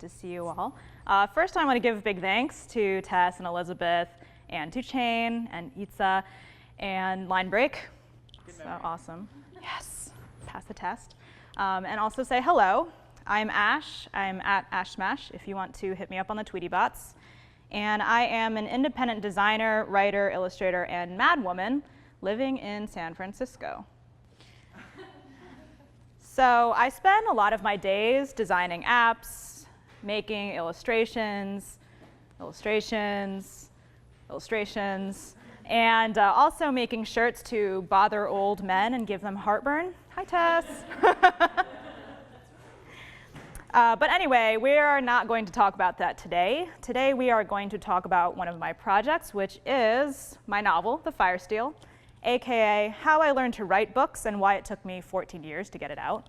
to see you all. First, I want to give big thanks to Tess and Elizabeth and to Chain and Itza and Line Break. So awesome. Yes, pass the test. And also say hello. I'm Ash. I'm at Ash Smash if you want to hit me up on the Tweety bots. And I am an independent designer, writer, illustrator, and madwoman living in San Francisco. So I spend a lot of my days designing apps, making illustrations, and also making shirts to bother old men and give them heartburn. Hi, Tess. But anyway, we are not going to talk about that today. Today we are going to talk about one of my projects, which is my novel, The Firesteel, aka how I learned to write books and why it took me 14 years to get it out.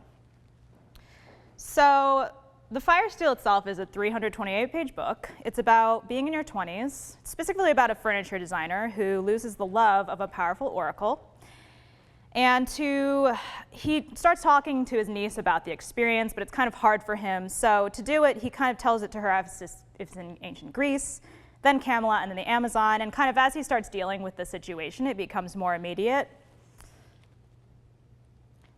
So The Firesteel itself is a 328-page book. It's about being in your 20s, specifically about a furniture designer who loses the love of a powerful oracle. And he starts talking to his niece about the experience, but it's kind of hard for him. So to do it, he kind of tells it to her as if it's in ancient Greece, then Camelot, and then the Amazon. And kind of as he starts dealing with the situation, it becomes more immediate.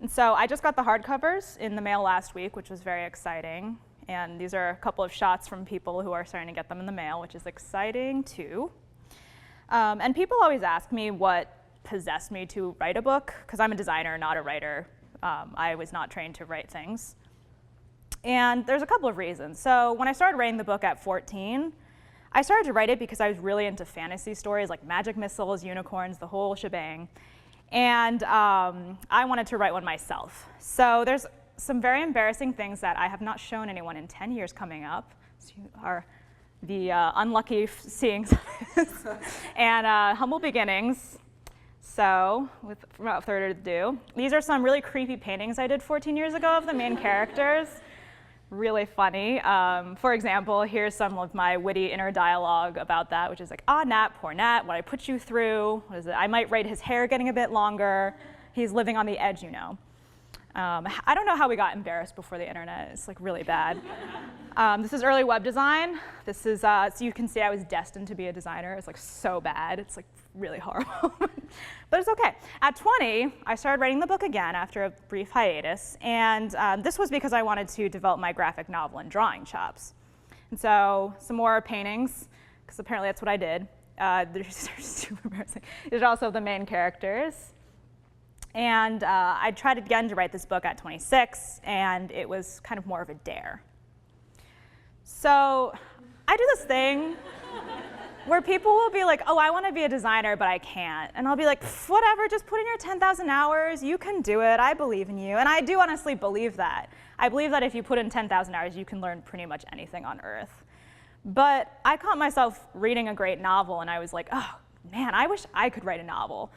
And so I just got the hardcovers in the mail last week, which was very exciting. And these are a couple of shots from people who are starting to get them in the mail, which is exciting too. And people always ask me what possessed me to write a book, because I'm a designer, not a writer. I was not trained to write things. And there's a couple of reasons. So when I started writing the book at 14, I started to write it because I was really into fantasy stories like magic missiles, unicorns, the whole shebang. And I wanted to write one myself. So there's some very embarrassing things that I have not shown anyone in 10 years coming up. So you are the unlucky seeing and humble beginnings. So without further ado, these are some really creepy paintings I did 14 years ago of the main characters. Really funny. For example, here's some of my witty inner dialogue about that, which is like, ah, Nat, poor Nat, what I put you through. What is it? I might write his hair getting a bit longer. He's living on the edge, you know. I don't know how we got embarrassed before the internet. It's like really bad. This is early web design. This is, so you can see I was destined to be a designer. It's like so bad. It's like really horrible. But it's okay. At 20, I started writing the book again after a brief hiatus. And this was because I wanted to develop my graphic novel and drawing chops. And so some more paintings, because apparently that's what I did. They're super embarrassing. These are also the main characters. And I tried again to write this book at 26, and it was kind of more of a dare. So I do this thing where people will be like, oh, I want to be a designer, but I can't. And I'll be like, whatever, just put in your 10,000 hours. You can do it. I believe in you. And I do honestly believe that. I believe that if you put in 10,000 hours, you can learn pretty much anything on Earth. But I caught myself reading a great novel, and I was like, oh, man, I wish I could write a novel.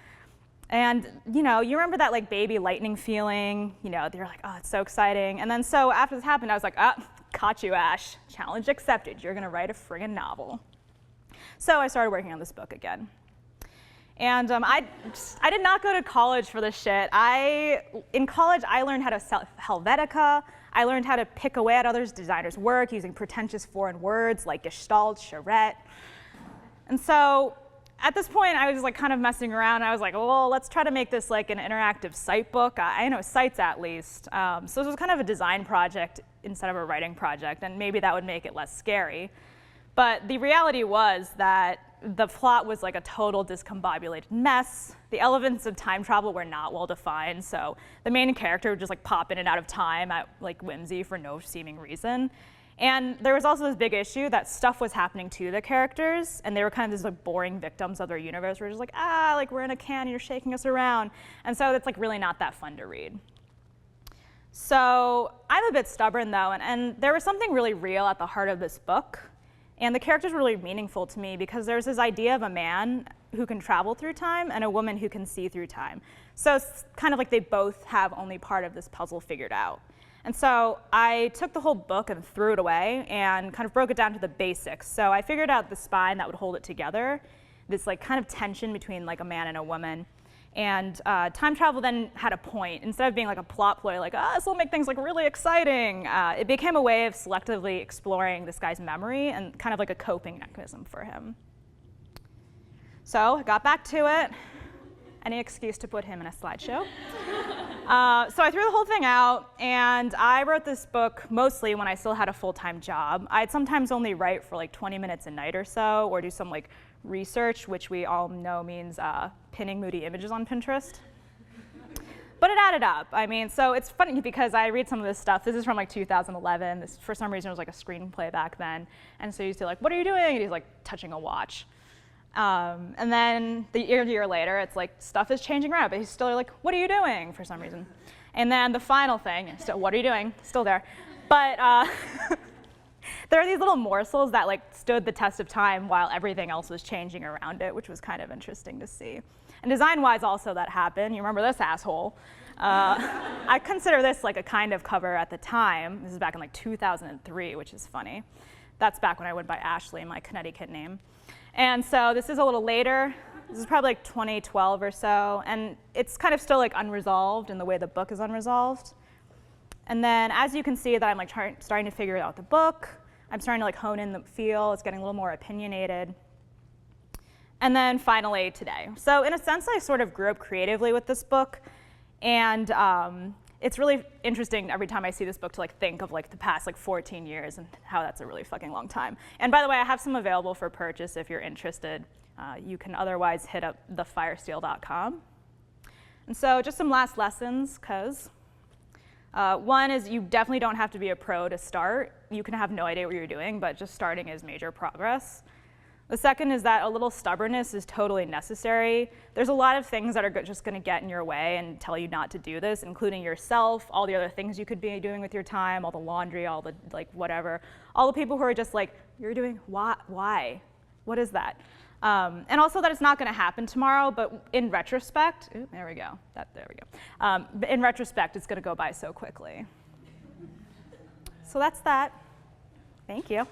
And you remember that like baby lightning feeling? You're like, oh, it's so exciting. And then so after this happened, I was like, caught you, Ash. Challenge accepted. You're gonna write a friggin' novel. So I started working on this book again. And I did not go to college for this shit. In college, I learned how to sell Helvetica. I learned how to pick away at others' designers' work using pretentious foreign words like gestalt, charrette. And so at this point, I was like kind of messing around. I was like, well, let's try to make this like an interactive site book. I know sites at least. So this was kind of a design project instead of a writing project, and maybe that would make it less scary. But the reality was that the plot was like a total discombobulated mess. The elements of time travel were not well defined, so the main character would just like pop in and out of time at like whimsy for no seeming reason. And there was also this big issue that stuff was happening to the characters, and they were kind of these like boring victims of their universe. We're just like, like we're in a can, and you're shaking us around. And so it's like really not that fun to read. So I'm a bit stubborn though, and there was something really real at the heart of this book. And the characters were really meaningful to me because there's this idea of a man who can travel through time and a woman who can see through time. So it's kind of like they both have only part of this puzzle figured out. And so I took the whole book and threw it away and kind of broke it down to the basics. So I figured out the spine that would hold it together, this like kind of tension between like a man and a woman. And time travel then had a point. Instead of being like a plot ploy, like, this will make things like really exciting, it became a way of selectively exploring this guy's memory and kind of like a coping mechanism for him. So I got back to it. Any excuse to put him in a slideshow. So I threw the whole thing out, and I wrote this book mostly when I still had a full-time job. I'd sometimes only write for like 20 minutes a night or so, or do some like research, which we all know means pinning moody images on Pinterest. But it added up. I mean, so it's funny because I read some of this stuff. This is from like 2011. This, for some reason, was like a screenplay back then. And so you see like, what are you doing? And he's like touching a watch. And then the year later, it's like stuff is changing around, but he's still like, what are you doing, for some reason? And then the final thing, still, what are you doing? Still there. But there are these little morsels that like stood the test of time while everything else was changing around it, which was kind of interesting to see. And design-wise also that happened. You remember this asshole. I consider this like a kind of cover at the time. This is back in like 2003, which is funny. That's back when I went by Ashley, my Connecticut name. And so this is a little later. This is probably like 2012 or so. And it's kind of still like unresolved in the way the book is unresolved. And then as you can see that I'm like starting to figure out the book. I'm starting to like hone in the feel. It's getting a little more opinionated. And then finally today. So in a sense, I sort of grew up creatively with this book. And it's really interesting every time I see this book to like think of like the past like 14 years and how that's a really fucking long time. And by the way, I have some available for purchase if you're interested. You can otherwise hit up thefiresteel.com. And so just some last lessons, because one is you definitely don't have to be a pro to start. You can have no idea what you're doing, but just starting is major progress. The second is that a little stubbornness is totally necessary. There's a lot of things that are just going to get in your way and tell you not to do this, including yourself, all the other things you could be doing with your time, all the laundry, all the like whatever. All the people who are just like, you're doing what? Why? What is that? And also that it's not going to happen tomorrow, but in retrospect, there we go. But in retrospect, it's going to go by so quickly. So that's that. Thank you.